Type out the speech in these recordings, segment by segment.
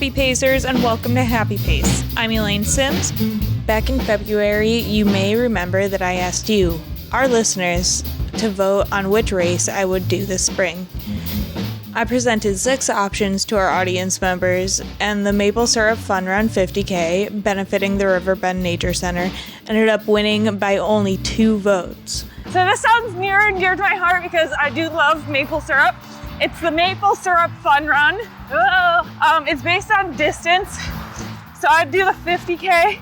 Happy Pacers, and welcome to Happy Pace. I'm Elaine Sims. Back in February, you may remember that I asked you, our listeners, to vote on which race I would do this spring. I presented 6 options to our audience members, and the Maple Syrup Fun Run 50K, benefiting the Riverbend Nature Center, ended up winning by only 2 votes. So this sounds near and dear to my heart because I do love maple syrup. It's the Maple Syrup Fun Run. It's based on distance, so I'd do the 50K.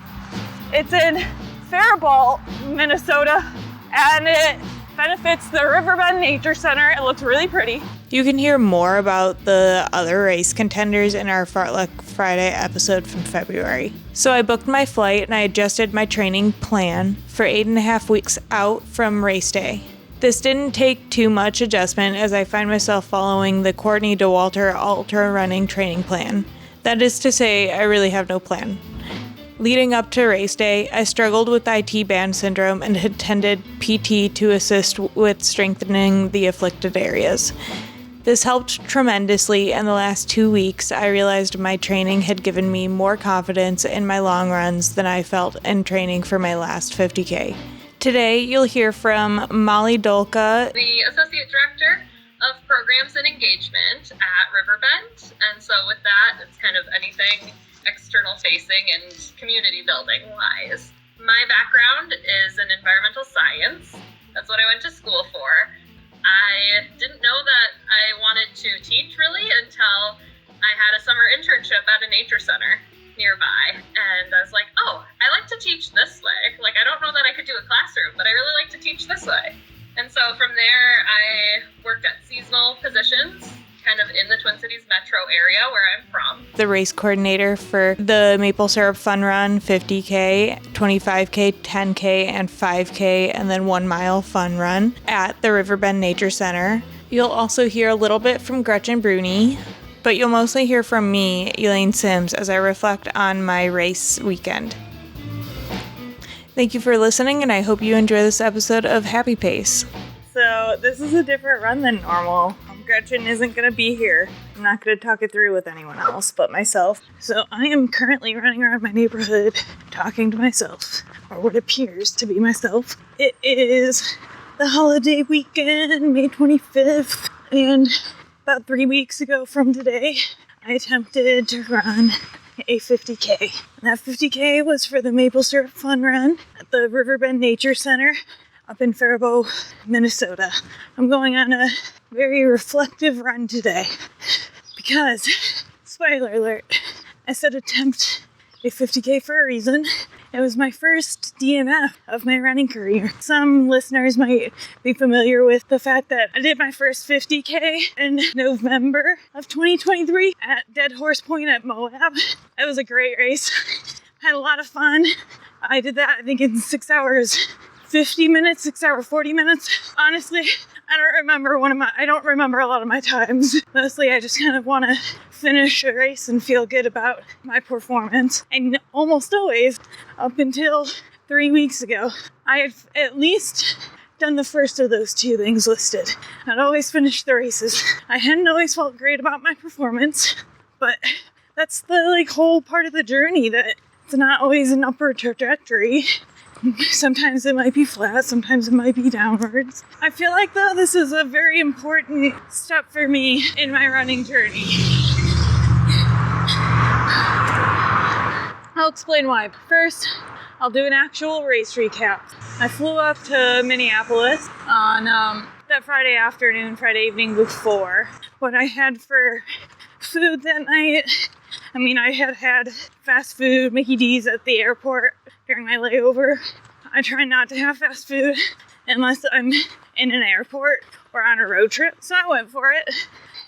It's in Faribault, Minnesota, and it benefits the Riverbend Nature Center. It looks really pretty. You can hear more about the other race contenders in our Fartlek Friday episode from February. So I booked my flight and I adjusted my training plan for 8.5 weeks out from race day. This didn't take too much adjustment as I find myself following the Courtney DeWalter ultra running training plan. That is to say, I really have no plan. Leading up to race day, I struggled with IT band syndrome and attended PT to assist with strengthening the afflicted areas. This helped tremendously, and the last 2 weeks I realized my training had given me more confidence in my long runs than I felt in training for my last 50K. Today, you'll hear from Molly Dulka, the Associate Director of Programs and Engagement at Riverbend. And so with that, it's kind of anything external facing and community building wise. My background is in environmental science. That's what I went to school for. I didn't know that I wanted to teach really until I had a summer internship at a nature center nearby, and I was like, oh, I like to teach this way. Like, I don't know that I could do a classroom, but I really like to teach this way. And so from there, I worked at seasonal positions, kind of in the Twin Cities metro area where I'm from. The race coordinator for the Maple Syrup Fun Run 50K, 25K, 10K, and 5K, and then 1 mile fun run at the Riverbend Nature Center. You'll also hear a little bit from Gretchen Brune, but you'll mostly hear from me, Elaine Sims, as I reflect on my race weekend. Thank you for listening, and I hope you enjoy this episode of Happy Pace. So this is a different run than normal. Gretchen isn't going to be here. I'm not going to talk it through with anyone else but myself. So I am currently running around my neighborhood talking to myself, or what appears to be myself. It is the holiday weekend, May 25th, and about 3 weeks ago from today, I attempted to run a 50K. And that 50K was for the Maple Syrup Fun Run at the Riverbend Nature Center up in Faribault, Minnesota. I'm going on a very reflective run today because, spoiler alert, I said attempt a 50K for a reason. It was my first DNF of my running career. Some listeners might be familiar with the fact that I did my first 50K in November of 2023 at Dead Horse Point at Moab. It was a great race. I had a lot of fun. I did that, I think, in 6 hours 50 minutes, 6 hour 40 minutes. Honestly, I don't remember a lot of my times. Mostly I just kind of want to finish a race and feel good about my performance. And almost always, up until 3 weeks ago, I had at least done the first of those 2 things listed. I'd always finished the races. I hadn't always felt great about my performance, but that's the whole part of the journey, that it's not always an upward trajectory. Sometimes it might be flat, sometimes it might be downwards. I feel like, though, this is a very important step for me in my running journey. I'll explain why. First, I'll do an actual race recap. I flew up to Minneapolis on that Friday afternoon, Friday evening before. What I had for food that night, I had fast food, Mickey D's at the airport during my layover. I try not to have fast food unless I'm in an airport or on a road trip. So I went for it.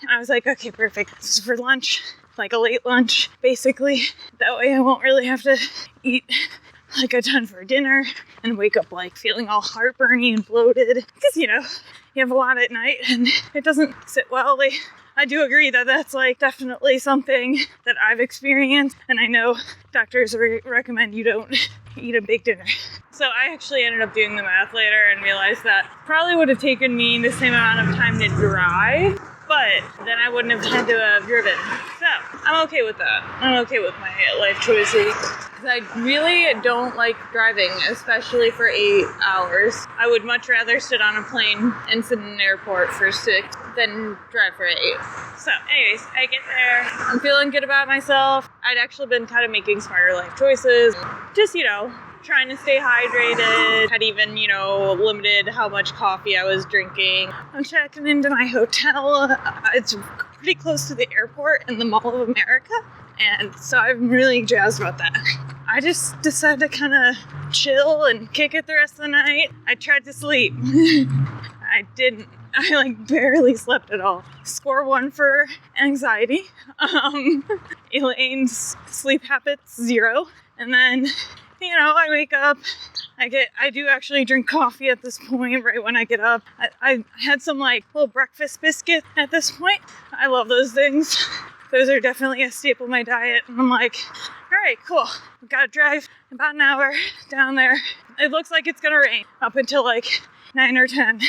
And I was like, okay, perfect. This is for lunch, like a late lunch, basically. That way I won't really have to eat a ton for dinner and wake up feeling all heartburny and bloated. Because, you have a lot at night and it doesn't sit well. I do agree that that's definitely something that I've experienced, and I know doctors recommend you don't eat a big dinner. So I actually ended up doing the math later and realized that probably would have taken me the same amount of time to drive, but but then I wouldn't have had to have driven. So I'm okay with that. I'm okay with my life choices. I really don't like driving, especially for 8 hours. I would much rather sit on a plane and sit in an airport for 6 than drive for 8. So anyways, I get there. I'm feeling good about myself. I'd actually been kind of making smarter life choices. Just, trying to stay hydrated. Had even, limited how much coffee I was drinking. I'm checking into my hotel. It's pretty close to the airport and the Mall of America. And so I'm really jazzed about that. I just decided to kind of chill and kick it the rest of the night. I tried to sleep. I didn't. I barely slept at all. Score 1 for anxiety. Elaine's sleep habits 0. And then, I wake up. I do actually drink coffee at this point, right when I get up. I had some little breakfast biscuit at this point. I love those things. Those are definitely a staple of my diet. And I'm like, all right, cool. I've got to drive about an hour down there. It looks like it's going to rain up until 9 or 10.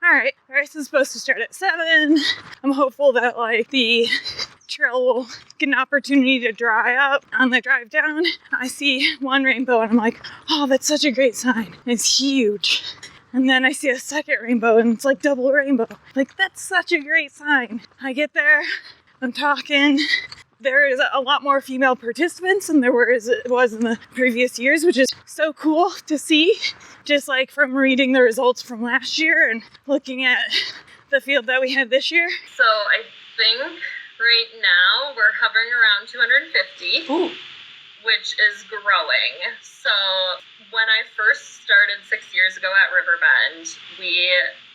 All right, the race is supposed to start at 7. I'm hopeful that the trail will get an opportunity to dry up. On the drive down, I see one rainbow and I'm like, oh, that's such a great sign. It's huge. And then I see a second rainbow and it's double rainbow. That's such a great sign. I get there, I'm talking. There is a lot more female participants than there was in the previous years, which is so cool to see. Just from reading the results from last year and looking at the field that we had this year. So I think right now we're hovering around 250, Ooh. which is growing. So when I first started 6 years ago at Riverbend, we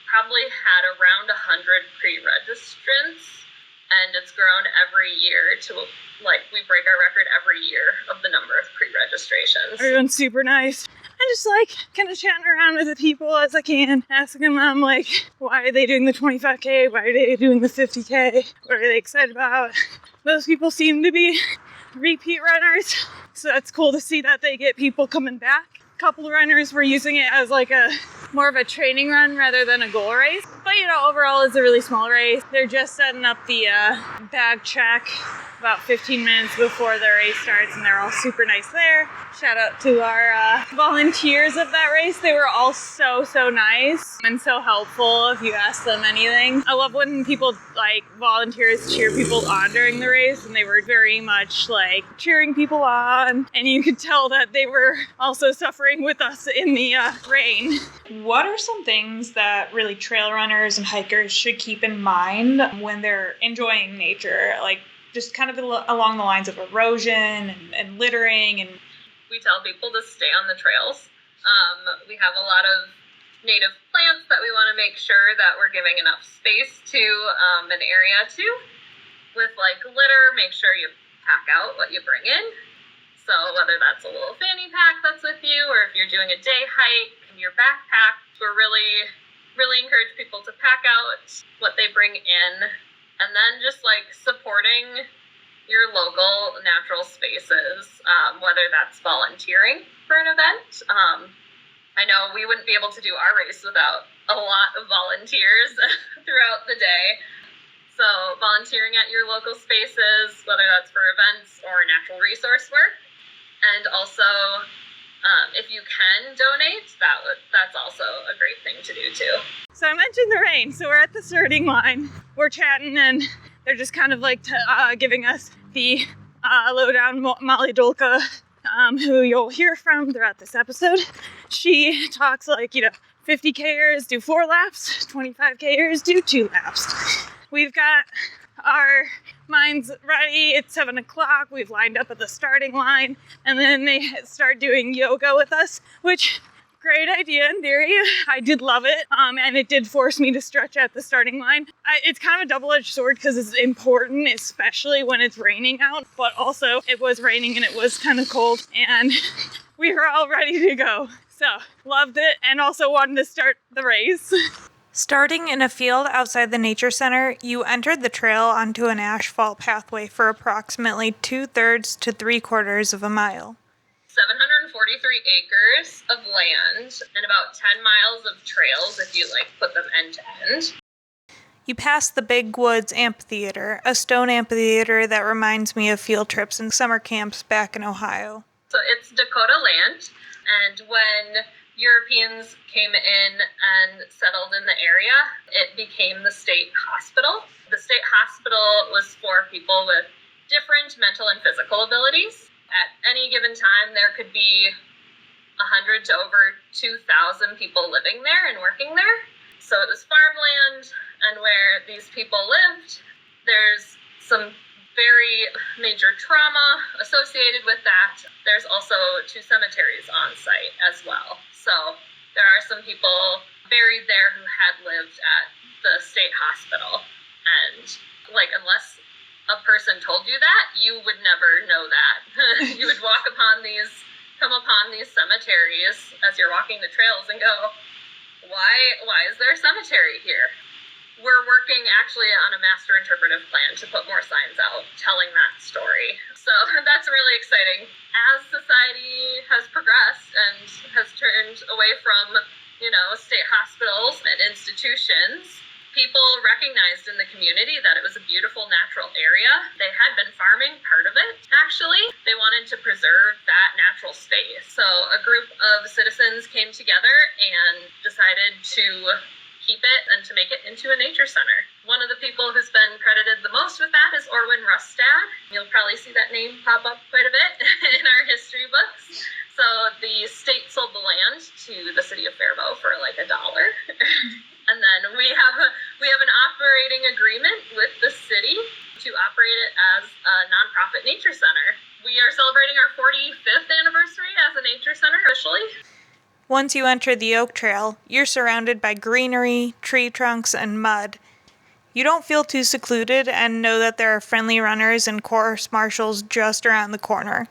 probably had around 100 pre-registrants. And it's grown every year to, we break our record every year of the number of pre-registrations. Everyone's super nice. I'm just, kind of chatting around with the people as I can, asking them, why are they doing the 25K? Why are they doing the 50K? What are they excited about? Those people seem to be repeat runners, so that's cool to see that they get people coming back. A couple of runners were using it as, more of a training run rather than a goal race. But, overall it's a really small race. They're just setting up the bag check about 15 minutes before the race starts, and they're all super nice there. Shout out to our volunteers of that race. They were all so nice and so helpful if you ask them anything. I love when people, volunteers cheer people on during the race, and they were very much, cheering people on. And you could tell that they were also suffering with us in the rain. What are some things that really trail runners and hikers should keep in mind when they're enjoying nature? Just kind of along the lines of erosion and littering. And we tell people to stay on the trails. We have a lot of native plants that we want to make sure that we're giving enough space to an area to. With litter, make sure you pack out what you bring in. So whether that's a little fanny pack that's with you, or if you're doing a day hike in your backpack, we're really encourage people to pack out what they bring in. And then just supporting your local natural spaces, whether that's volunteering for an event. I know we wouldn't be able to do our race without a lot of volunteers throughout the day. So volunteering at your local spaces, whether that's for events or natural resource work. And also, if you can donate, that's also a great thing to do too. So I mentioned the rain. So we're at the starting line. We're chatting, and they're just kind of giving us the lowdown. Molly Dulka, who you'll hear from throughout this episode. She talks 50Kers do 4 laps, 25Kers do 2 laps. We've got our minds ready. It's 7 o'clock. We've lined up at the starting line, and then they start doing yoga with us, which great idea in theory. I did love it, and it did force me to stretch at the starting line. It's kind of a double-edged sword because it's important, especially when it's raining out, but also it was raining and it was kind of cold, and we were all ready to go. So, loved it, and also wanted to start the race. Starting in a field outside the nature center, you entered the trail onto an asphalt pathway for approximately 2/3 to 3/4 of a mile. 743 acres of land and about 10 miles of trails if you put them end to end. You pass the Big Woods Amphitheater, a stone amphitheater that reminds me of field trips and summer camps back in Ohio. So it's Dakota land, and when Europeans came in and settled in the area, it became the state hospital. The state hospital was for people with different mental and physical abilities. At any given time, there could be 100 to over 2,000 people living there and working there. So it was farmland, and where these people lived, there's some very major trauma associated with that. There's also 2 cemeteries on site as well. So there are some people buried there who had lived at the state hospital. And unless a person told you that, you would never know that. You would come upon these cemeteries as you're walking the trails and go, why is there a cemetery here? We're working actually on a master interpretive plan to put more signs out telling that story. So that's really exciting. As society has progressed and has turned away from, state hospitals and institutions, people recognized in the community that it was a beautiful natural area. They had been farming part of it, actually. They wanted to preserve that natural space. So a group of citizens came together and decided to keep it and to make it into a nature center. One of the people who's been credited the most with that is Orwin Rustad. You'll probably see that name pop up quite a bit in our history books. So the state sold the land to the city of Faribault for $1. And then we have an operating agreement with the city to operate it as a nonprofit nature center. We are celebrating our 45th anniversary as a nature center officially. Once you enter the Oak Trail, you're surrounded by greenery, tree trunks, and mud. You don't feel too secluded and know that there are friendly runners and course marshals just around the corner.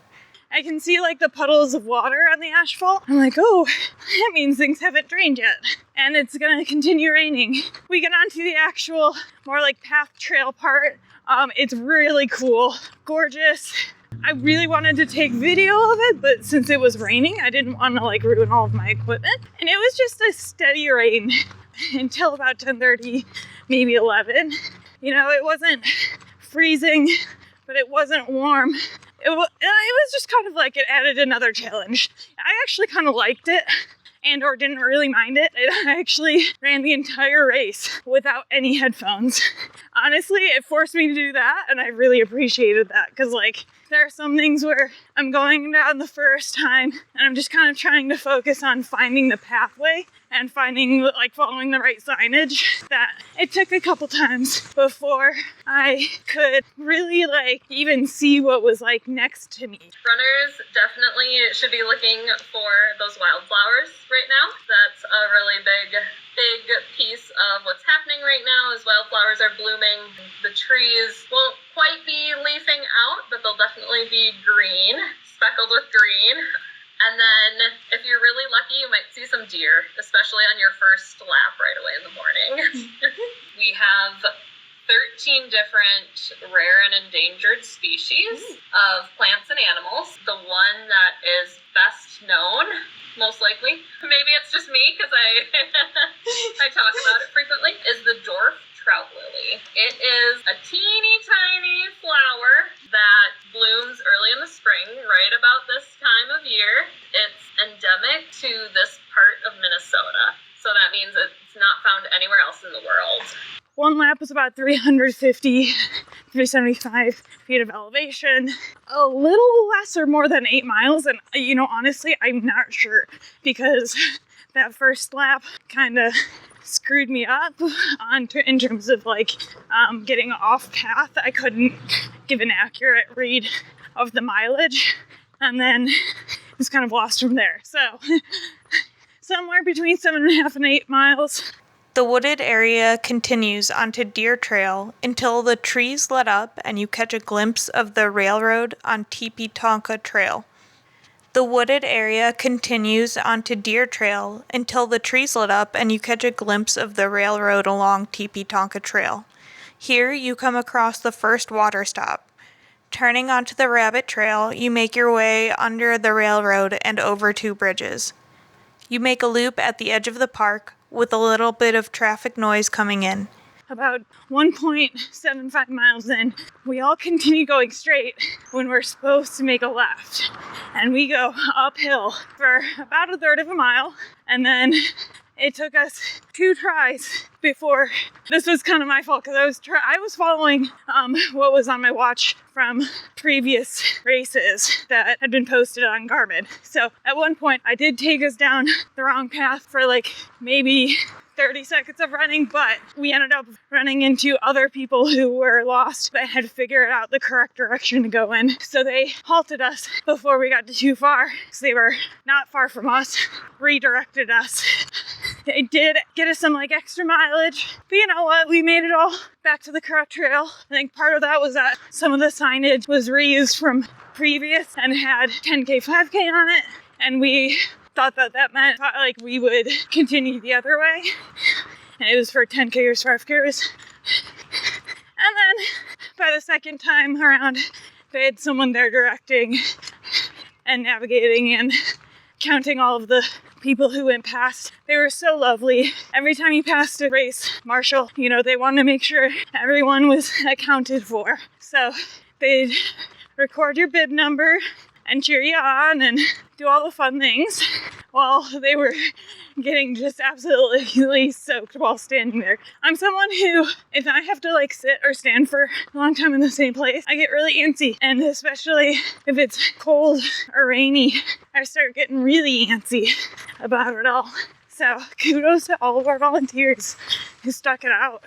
I can see the puddles of water on the asphalt. I'm like, oh, that means things haven't drained yet. And it's gonna continue raining. We get onto the actual, more path trail part. It's really cool, gorgeous. I really wanted to take video of it, but since it was raining, I didn't want to ruin all of my equipment. And it was just a steady rain until about 10:30, maybe 11. It wasn't freezing, but it wasn't warm. It was just kind of it added another challenge. I actually kind of liked it or didn't really mind it. I actually ran the entire race without any headphones. Honestly, it forced me to do that, and I really appreciated that because there are some things where I'm going down the first time and I'm just kind of trying to focus on finding the pathway and finding, following the right signage. That it took a couple times before I could really, even see what was, next to me. Runners definitely should be looking for those wildflowers right now. That's a really big piece of what's happening right now is wildflowers are blooming. The trees won't quite be leafing out, but they'll definitely be green, speckled with green. And then if you're really lucky, you might see some deer, especially on your first lap right away in the morning. We have 13 different rare and endangered species of plants and animals. The one that is best known, most likely, maybe it's just me because I talk about it frequently, is the dwarf trout lily. It is a teeny tiny flower that blooms early in the spring, right about this time of year. It's endemic to this part of Minnesota. So that means it's not found anywhere else in the world. One lap was about 375 feet of elevation, a little less or more than 8 miles. And, honestly, I'm not sure because that first lap kind of screwed me up in terms of getting off path. I couldn't give an accurate read of the mileage, and then it's kind of lost from there. So somewhere between 7.5 and 8 miles. The wooded area continues onto Deer Trail until the trees let up and you catch a glimpse of the railroad on Teepee Tonka Trail. The wooded area continues onto Deer Trail until the trees lit up and you catch a glimpse of the railroad along Teepee Tonka Trail. Here you come across the first water stop. Turning onto the Rabbit Trail, you make your way under the railroad and over 2 bridges. You make a loop at the edge of the park with a little bit of traffic noise coming in. about 1.75 miles in, we all continue going straight when we're supposed to make a left. And we go uphill for about a third of a mile, and then it took us 2 tries before. This was kind of my fault because I was following what was on my watch from previous races that had been posted on Garmin. So at one point, I did take us down the wrong path for like maybe 30 seconds of running, but we ended up running into other people who were lost but had figured out the correct direction to go in. So they halted us before we got too far, because they were not far from us, redirected us. They did get us some like extra mileage, but you know what? We made it all back to the correct trail. I think part of that was that some of the signage was reused from previous and had 10K, 5K on it, and we thought that meant like we would continue the other way, and it was for 10Kers, 5Kers. And then by the second time around, they had someone there directing and navigating and counting all of the people who went past. They were so lovely. Every time you passed a race marshal, they wanted to make sure everyone was accounted for. So they'd record your bib number and cheer you on and do all the fun things while they were getting just absolutely soaked while standing there. I'm someone who, if I have to like sit or stand for a long time in the same place, I get really antsy. And especially if it's cold or rainy, I start getting really antsy about it all. So kudos to all of our volunteers who stuck it out.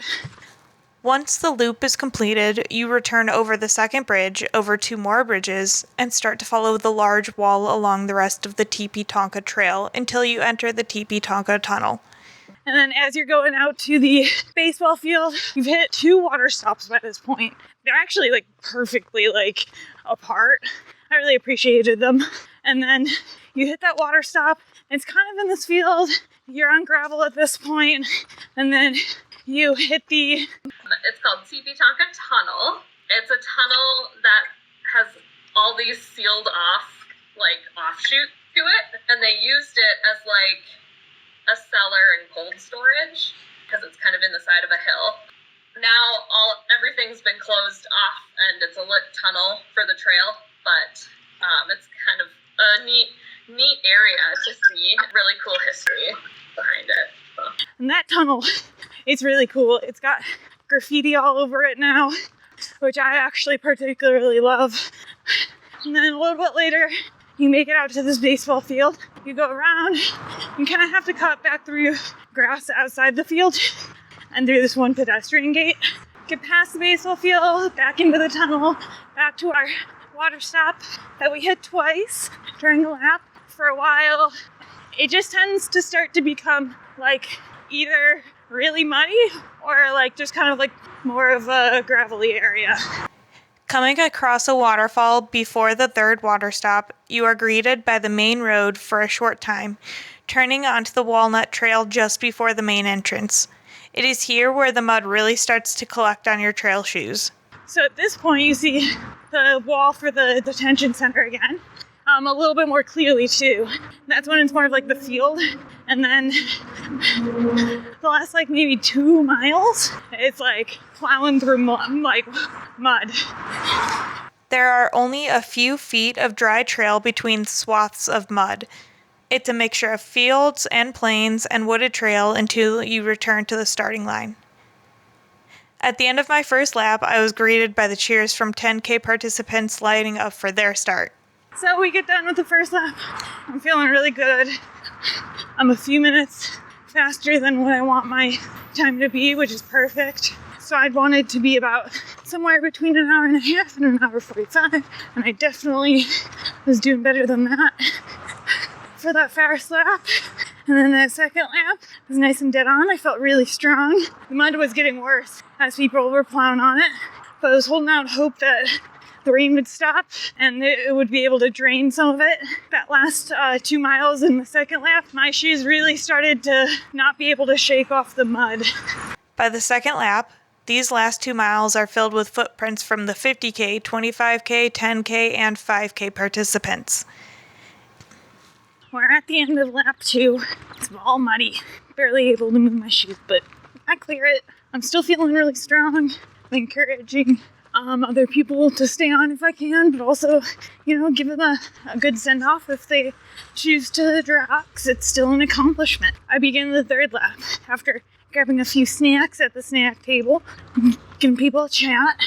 Once the loop is completed, you return over the second bridge, over 2 more bridges, and start to follow the large wall along the rest of the Teepee Tonka Trail until you enter the Teepee Tonka Tunnel. And then as you're going out to the baseball field, you've hit 2 water stops by this point. They're actually like perfectly like apart. I really appreciated them. And then you hit that water stop. It's kind of in this field. You're on gravel at this point. And then you hit the... It's called Teepee Tonka Tunnel. It's a tunnel that has all these sealed off, like, offshoots to it, and they used it as, like, a cellar and cold storage, because it's kind of in the side of a hill. Now, everything's been closed off, and it's a lit tunnel for the trail, but it's kind of a neat area to see. Really cool history behind it. So. And that tunnel, it's really cool. It's got graffiti all over it now, which I actually particularly love. And then a little bit later, you make it out to this baseball field. You go around, you kind of have to cut back through grass outside the field and through this one pedestrian gate. Get past the baseball field, back into the tunnel, back to our water stop that we hit twice during the lap. For a while, it just tends to start to become like either really muddy or like just kind of like more of a gravelly area. Coming across a waterfall before the third water stop, you are greeted by the main road for a short time, turning onto the Walnut Trail just before the main entrance. It is here where the mud really starts to collect on your trail shoes. So at this point, you see the wall for the detention center again. A little bit more clearly too. That's when it's more of like the field. And then the last like maybe 2 miles, it's like plowing through mud. There are only a few feet of dry trail between swaths of mud. It's a mixture of fields and plains and wooded trail until you return to the starting line. At the end of my first lap, I was greeted by the cheers from 10K participants lighting up for their start. So we get done with the first lap. I'm feeling really good. I'm a few minutes faster than what I want my time to be, which is perfect. So I'd want it to be about somewhere between an hour and a half and an hour 45. And I definitely was doing better than that for that first lap. And then that second lap was nice and dead on. I felt really strong. The mud was getting worse as people were plowing on it. But I was holding out hope that the rain would stop and it would be able to drain some of it. That last 2 miles in the second lap, my shoes really started to not be able to shake off the mud. By the second lap, these last 2 miles are filled with footprints from the 50K, 25K, 10K, and 5K participants. We're at the end of lap 2. It's all muddy. Barely able to move my shoes, but I clear it. I'm still feeling really strong. I'm encouraging other people to stay on if I can, but also, give them a good send-off if they choose to drop, 'cause it's still an accomplishment. I begin the third lap after grabbing a few snacks at the snack table, giving people a chat,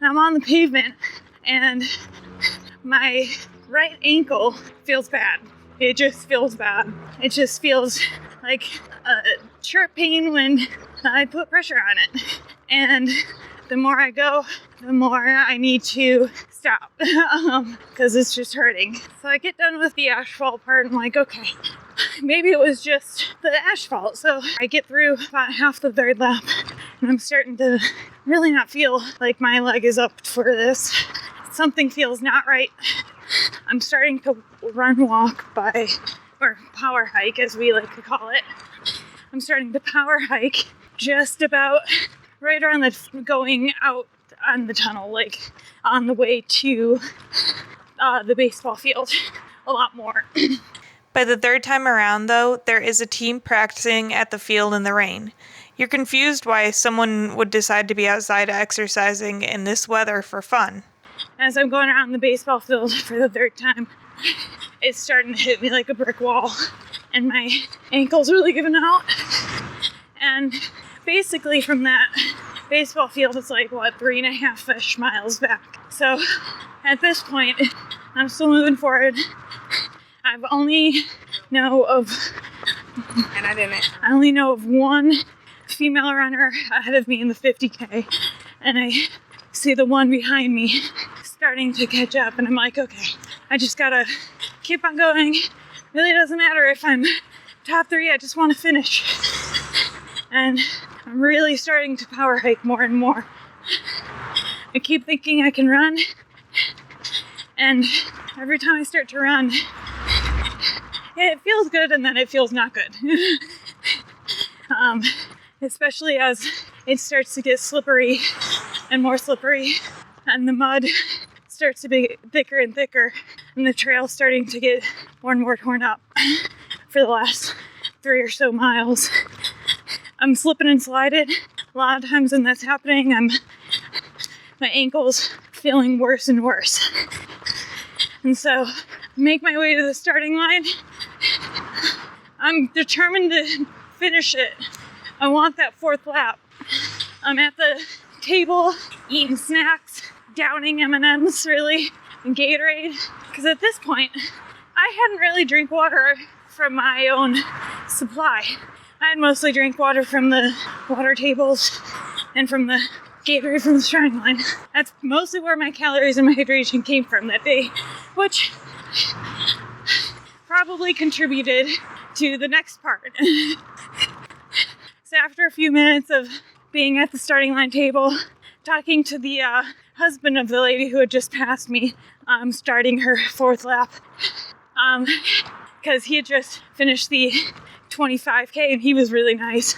and I'm on the pavement, and my right ankle feels bad. It just feels bad. It just feels like a sharp pain when I put pressure on it. And the more I go, the more I need to stop, because it's just hurting. So I get done with the asphalt part, and I'm like, okay, maybe it was just the asphalt. So I get through about half the third lap, and I'm starting to really not feel like my leg is up for this. Something feels not right. I'm starting to walk or power hike, as we like to call it. I'm starting to power hike just about right around going out on the tunnel, like on the way to the baseball field a lot more. By the third time around, though, there is a team practicing at the field in the rain. You're confused why someone would decide to be outside exercising in this weather for fun. As I'm going around the baseball field for the third time, it's starting to hit me like a brick wall, and my ankle's really giving out. And basically from that baseball field, it's like, 3.5-ish miles back. So at this point, I'm still moving forward. I only know of one female runner ahead of me in the 50K, and I see the one behind me starting to catch up, and I'm like, okay, I just gotta keep on going. Really doesn't matter if I'm top 3, I just want to finish. And I'm really starting to power hike more and more. I keep thinking I can run, and every time I start to run, it feels good, and then it feels not good. Especially as it starts to get slippery and more slippery, and the mud starts to be thicker and thicker, and the trail's starting to get more and more torn up for the last 3 or so miles. I'm slipping and sliding. A lot of times when that's happening, my ankle's feeling worse and worse. And so I make my way to the starting line. I'm determined to finish it. I want that 4th lap. I'm at the table eating snacks, downing M&Ms really, and Gatorade. Because at this point, I hadn't really drank water from my own supply. I had mostly drank water from the water tables and from the Gatorade from the starting line. That's mostly where my calories and my hydration came from that day, which probably contributed to the next part. So after a few minutes of being at the starting line table, talking to the husband of the lady who had just passed me, starting her 4th lap, because he had just finished the 25K and he was really nice.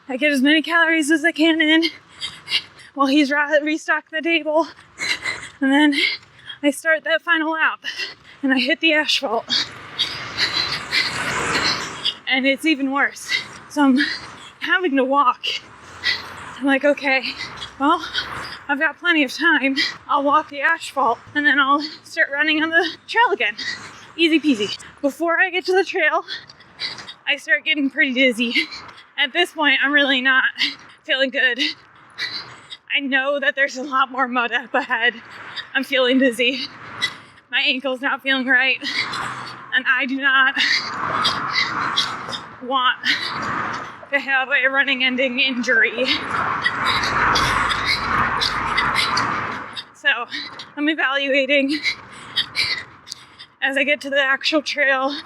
I get as many calories as I can in while he's restocking the table, and then I start that final lap and I hit the asphalt, and it's even worse. So I'm having to walk. I'm like, okay, well, I've got plenty of time. I'll walk the asphalt and then I'll start running on the trail again. Easy peasy. Before I get to the trail, I start getting pretty dizzy. At this point, I'm really not feeling good. I know that there's a lot more mud up ahead. I'm feeling dizzy. My ankle's not feeling right. And I do not want to have a running ending injury. So I'm evaluating as I get to the actual trail.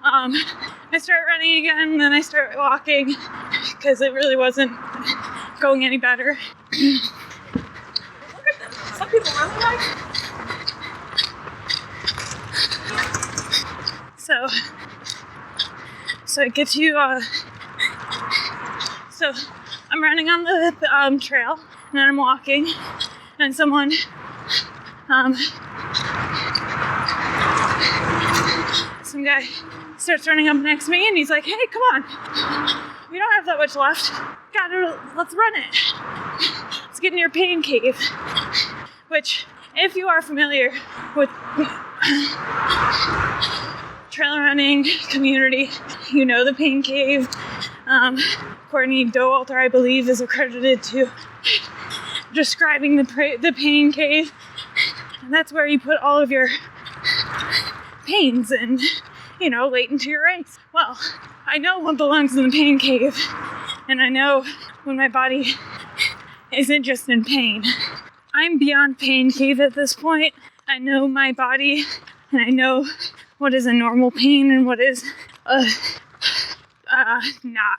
I start running again, and then I start walking because it really wasn't going any better. Look at this. Some people really like it. So I get to, so I'm running on the trail, and then I'm walking, and someone, some guy starts running up next to me, and he's like, hey, come on. we don't have that much left. Let's run it. Let's get in your pain cave. Which, if you are familiar with trail running community, you know the pain cave. Courtney Dowalter, I believe, is accredited to describing the pain cave. And that's where you put all of your pains and, late into your race. Well, I know what belongs in the pain cave, and I know when my body isn't just in pain. I'm beyond pain cave at this point. I know my body, and I know what is a normal pain and what is not,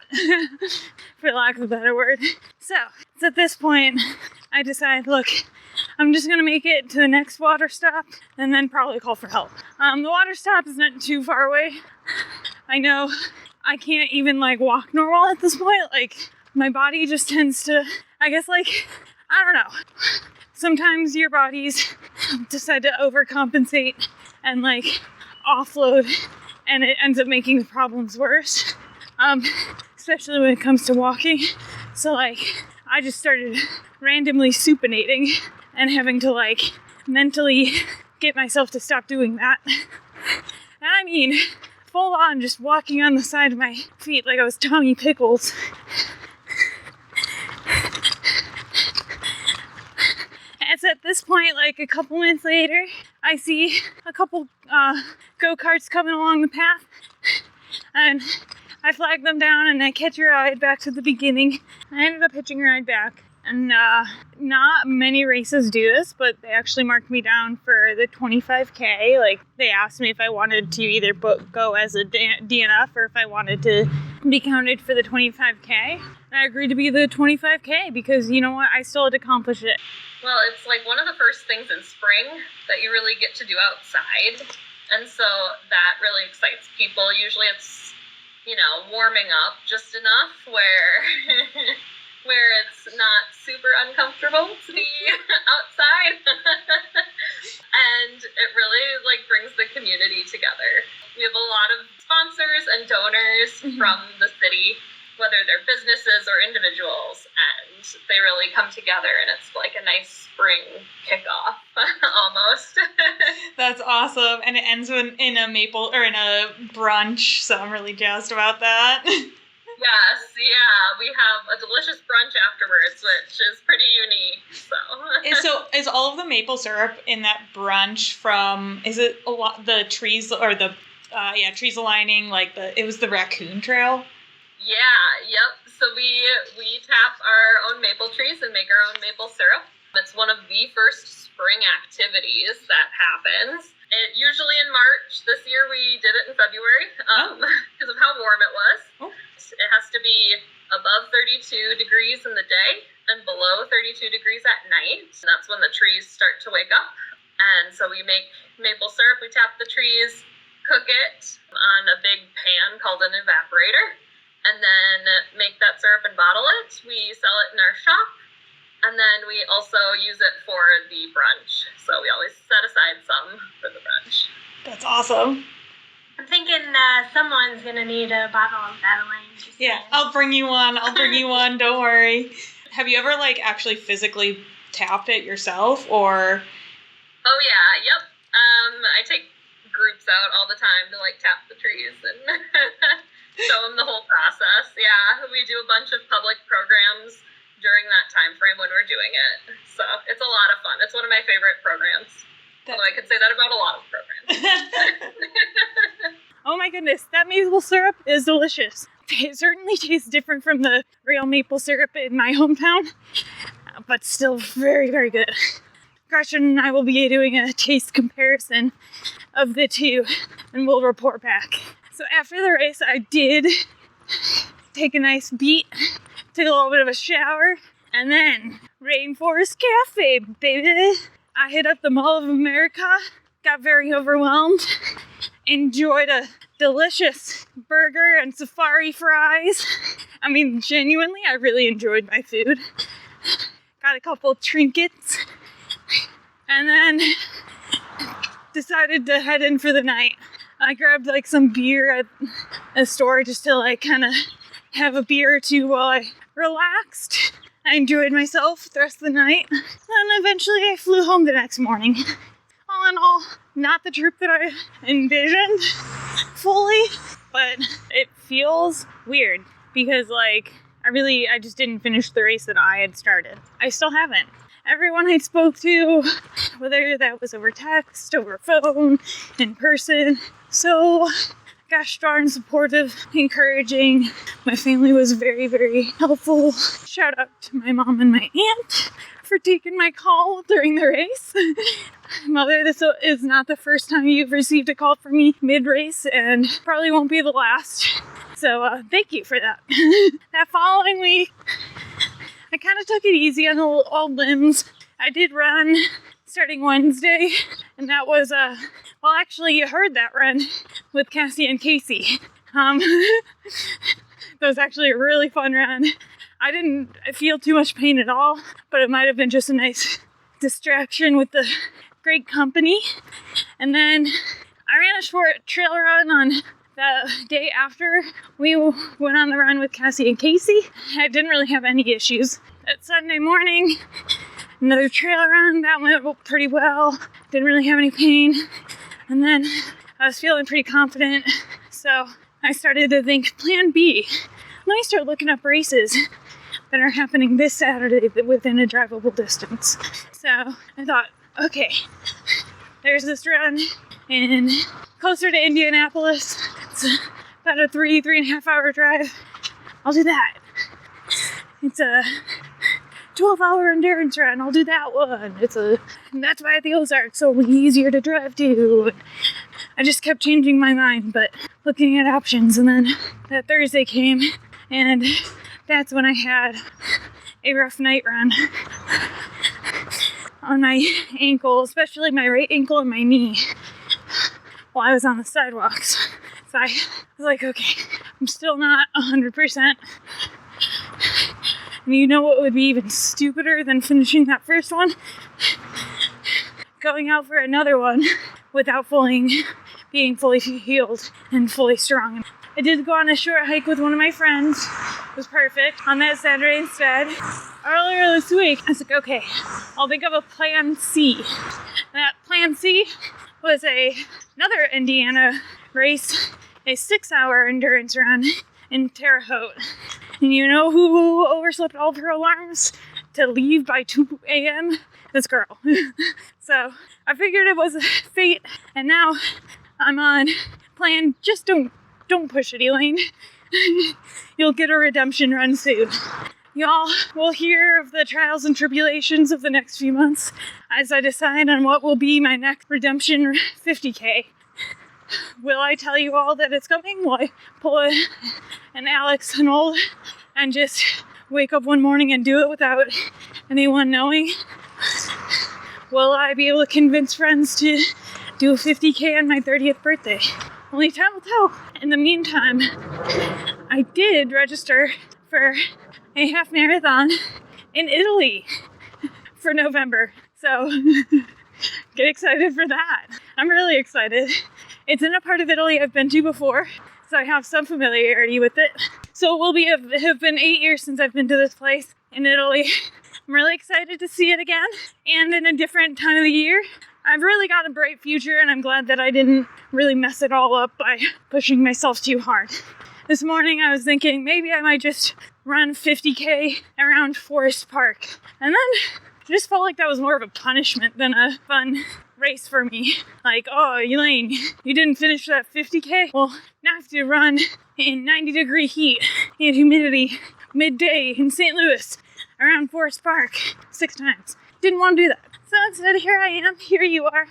for lack of a better word. So, it's at this point, I decide, look, I'm just gonna make it to the next water stop and then probably call for help. The water stop is not too far away. I know I can't even walk normal at this point. My body just tends to, I guess I don't know. Sometimes your bodies decide to overcompensate and offload, and it ends up making the problems worse. Especially when it comes to walking. So I just started randomly supinating and having to mentally get myself to stop doing that. And I mean, full on just walking on the side of my feet like I was Tommy Pickles. It's at this point, a couple minutes later, I see a couple go-karts coming along the path, and I flag them down and I catch a ride back to the beginning. I ended up hitching a ride back. And not many races do this, but they actually marked me down for the 25K. They asked me if I wanted to either go as a DNF or if I wanted to be counted for the 25K. And I agreed to be the 25K because, you know what, I still had to accomplish it. Well, it's one of the first things in spring that you really get to do outside. And so that really excites people. Usually it's, warming up just enough where it's not super uncomfortable to be outside. And it really brings the community together. We have a lot of sponsors and donors from the city, whether they're businesses or individuals, and they really come together, and it's a nice spring kickoff almost. That's awesome. And it ends in a brunch, so I'm really jazzed about that. Yes, yeah, we have a delicious brunch afterwards, which is pretty unique. So is all of the maple syrup in that brunch from? Is it a lot the trees or the trees aligning it was the raccoon trail? Yeah, yep. So we tap our own maple trees and make our own maple syrup. It's one of the first spring activities that happens. It usually in March. This year we did it in February because of how warm it was. Oh. It has to be above 32 degrees in the day and below 32 degrees at night. And that's when the trees start to wake up. And so we make maple syrup. We tap the trees, cook it on a big pan called an evaporator, and then make that syrup and bottle it. We sell it in our shop. And then we also use it for the brunch. So we always set aside some for the brunch. That's awesome. I'm thinking someone's going to need a bottle of that, Elaine. Yeah, I'll bring you one. Don't worry. Have you ever, actually physically tapped it yourself, or? Oh, yeah. Yep. I take groups out all the time to, tap the trees and show them the whole process. Yeah, we do a bunch of public programs during that time frame when we're doing it. So it's a lot of fun. It's one of my favorite programs. Although I could say that about a lot of programs. Oh my goodness, that maple syrup is delicious. It certainly tastes different from the real maple syrup in my hometown, but still very, very good. Gretchen and I will be doing a taste comparison of the two, and we'll report back. So after the race, I did take a nice beat, took a little bit of a shower, and then Rainforest Cafe, baby. I hit up the Mall of America, got very overwhelmed, enjoyed a delicious burger and safari fries. I mean, genuinely, I really enjoyed my food. Got a couple trinkets, and then decided to head in for the night. I grabbed some beer at a store just to kind of have a beer or two while I relaxed. I enjoyed myself the rest of the night. And eventually I flew home the next morning. All in all, not the trip that I envisioned fully, but it feels weird because, like, I just didn't finish the race that I had started. I still haven't. Everyone I spoke to, whether that was over text, over phone, in person, so gosh darn supportive, encouraging. My family was very, very helpful. Shout out to my mom and my aunt for taking my call during the race. Mother, this is not the first time you've received a call from me mid-race, and probably won't be the last. So thank you for that. That following week, I kind of took it easy on all limbs. I did run starting Wednesday, and that was, well, actually, you heard that run with Cassie and Casey. That was actually a really fun run. I didn't feel too much pain at all, but it might have been just a nice distraction with the great company. And then I ran a short trail run on the day after we went on the run with Cassie and Casey. I didn't really have any issues. That Sunday morning, another trail run, that went pretty well. Didn't really have any pain. And then I was feeling pretty confident, so I started to think, plan B. Let me start looking up races that are happening this Saturday within a drivable distance. So I thought, okay, there's this run in closer to Indianapolis. It's about a 3.5 hour drive. I'll do that. It's a 12-hour endurance run. I'll do that one. That's why the Ozarks so easier to drive to. I just kept changing my mind, but looking at options. And then that Thursday came, and that's when I had a rough night run on my ankle, especially my right ankle and my knee, while I was on the sidewalks. So I was like, okay, I'm still not 100%. And you know what would be even stupider than finishing that first one? Going out for another one without being fully healed and fully strong. I did go on a short hike with one of my friends. It was perfect. On that Saturday instead. Earlier this week, I was like, okay, I'll think of a plan C. And that plan C was another Indiana race, a 6-hour endurance run in Terre Haute. And you know who overslept all of her alarms to leave by 2 a.m.? This girl. So I figured it was fate, and now I'm on plan. Just don't push it, Elaine. You'll get a redemption run soon. Y'all will hear of the trials and tribulations of the next few months as I decide on what will be my next redemption 50K. Will I tell you all that it's coming? Will I pull an Alex Hanold and just wake up one morning and do it without anyone knowing? Will I be able to convince friends to do a 50K on my 30th birthday? Only time will tell. In the meantime, I did register for a half marathon in Italy for November. So get excited for that. I'm really excited. It's in a part of Italy I've been to before, so I have some familiarity with it. So it will have been 8 years since I've been to this place in Italy. I'm really excited to see it again, and in a different time of the year. I've really got a bright future, and I'm glad that I didn't really mess it all up by pushing myself too hard. This morning I was thinking maybe I might just run 50K around Forest Park. And then I just felt like that was more of a punishment than a fun race for me. Like, oh, Elaine, you didn't finish that 50K? Well, now I have to run in 90-degree heat and humidity midday in St. Louis around Forest Park 6 times. Didn't want to do that. So instead, here I am, here you are.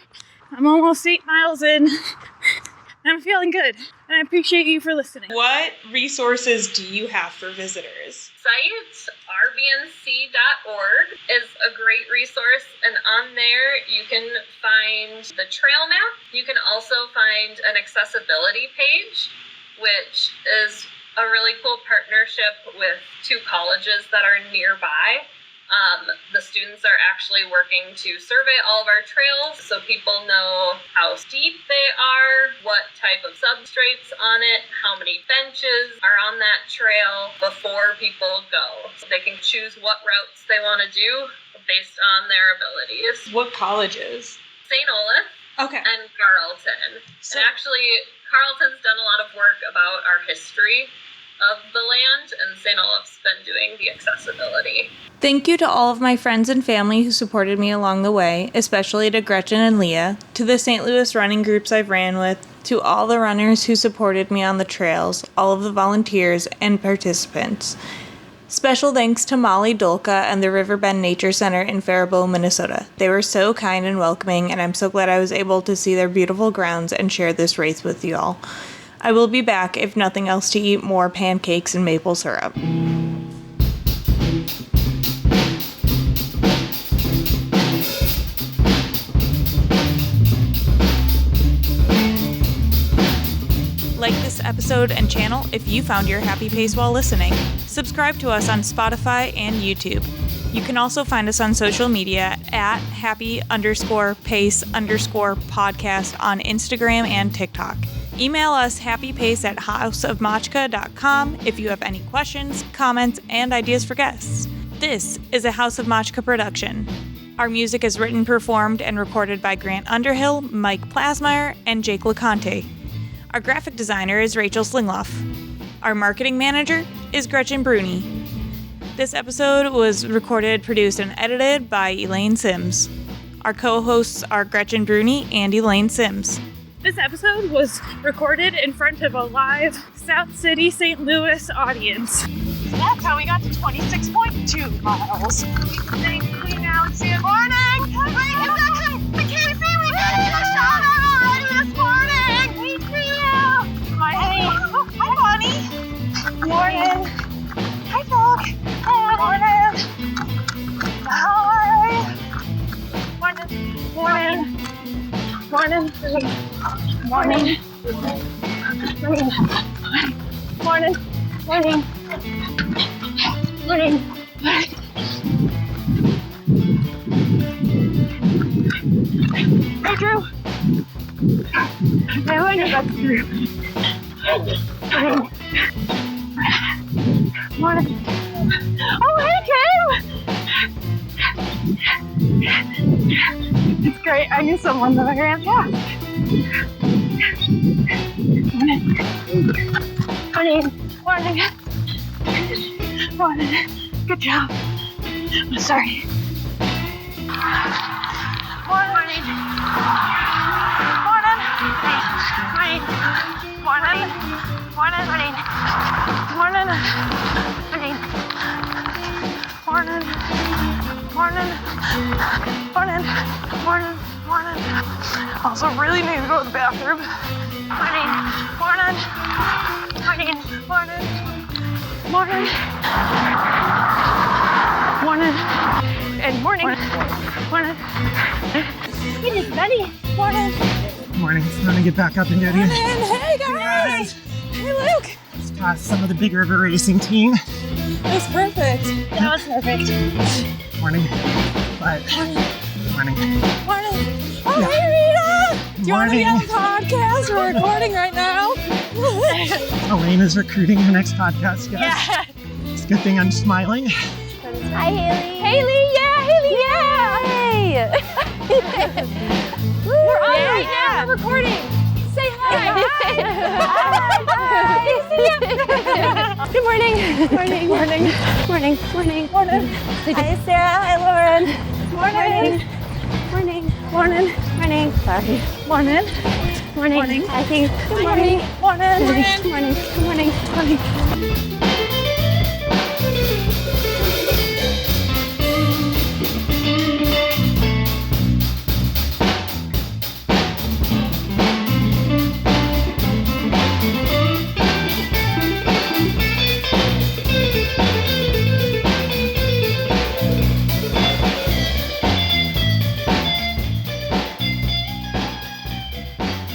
I'm almost 8 miles in, and I'm feeling good. And I appreciate you for listening. What resources do you have for visitors? Site rbnc.org is a great resource, and on there you can find the trail map. You can also find an accessibility page, which is a really cool partnership with 2 colleges that are nearby. The students are actually working to survey all of our trails so people know how steep they are, what type of substrates on it, how many benches are on that trail before people go. So they can choose what routes they want to do based on their abilities. What colleges? St. Olaf Okay. and Carleton. So- And actually, Carleton's done a lot of work about our history of the land, and St. Olaf's been doing the accessibility. Thank you to all of my friends and family who supported me along the way, especially to Gretchen and Leah, to the St. Louis running groups I've ran with, to all the runners who supported me on the trails, all of the volunteers and participants. Special thanks to Molly Dulka and the Riverbend Nature Center in Faribault, Minnesota. They were so kind and welcoming, and I'm so glad I was able to see their beautiful grounds and share this race with you all. I will be back, if nothing else, to eat more pancakes and maple syrup. Like this episode and channel if you found your happy pace while listening. Subscribe to us on Spotify and YouTube. You can also find us on social media at happy_pace_podcast on Instagram and TikTok. Email us happypace@houseofmachka.com if you have any questions, comments, and ideas for guests. This is a House of Machka production. Our music is written, performed, and recorded by Grant Underhill, Mike Plasmeier, and Jake Laconte. Our graphic designer is Rachel Slingluff. Our marketing manager is Gretchen Brune. This episode was recorded, produced, and edited by Elaine Sims. Our co-hosts are Gretchen Brune and Elaine Sims. This episode was recorded in front of a live South City, St. Louis audience. That's how we got to 26.2 miles. Thank you now. Good morning. Wait a second. I can't see. We got a shot already this morning. We see you. Hi, Bonnie. Morning. Hi, dog. Morning. Hi. Morning. Morning. Morning. Morning. Morning. Morning. Morning. Morning. Hey, Drew. I wonder that's Drew. Morning. Oh, hey, Kim. It's great. I knew someone that I ran past. Morning. Morning. Morning. Good job. I'm sorry. Morning. Morning. Morning. Morning. Morning. Morning. Morning. Morning. Morning. Morning. Morning. Morning. Also really need to go to the bathroom. Morning. Morning. Morning. Morning. Morning. Morning. And morning. Morning. It is Betty. Morning. Morning. It's time to get back up and dirty. Hey guys! Hey Luke! It's past some of the big river racing team. That's perfect. That was perfect. Morning. But morning. Morning. Oh, hey Rita! Do you want to be on the podcast? We're recording right now. Elaine is recruiting her next podcast guest. Yeah. It's a good thing I'm smiling. Hi, Haley. Haley, yeah, Haley, yeah. We're on right now. We're recording. Say hi. Hi. Good morning. Morning. Morning. Morning. Morning. Morning. Hi, Sarah. Hi, Lauren. Morning. Morning. Morning. Morning. Sorry. Morning. Morning. Morning. I think. Good morning. Morning. Morning. Morning. Morning.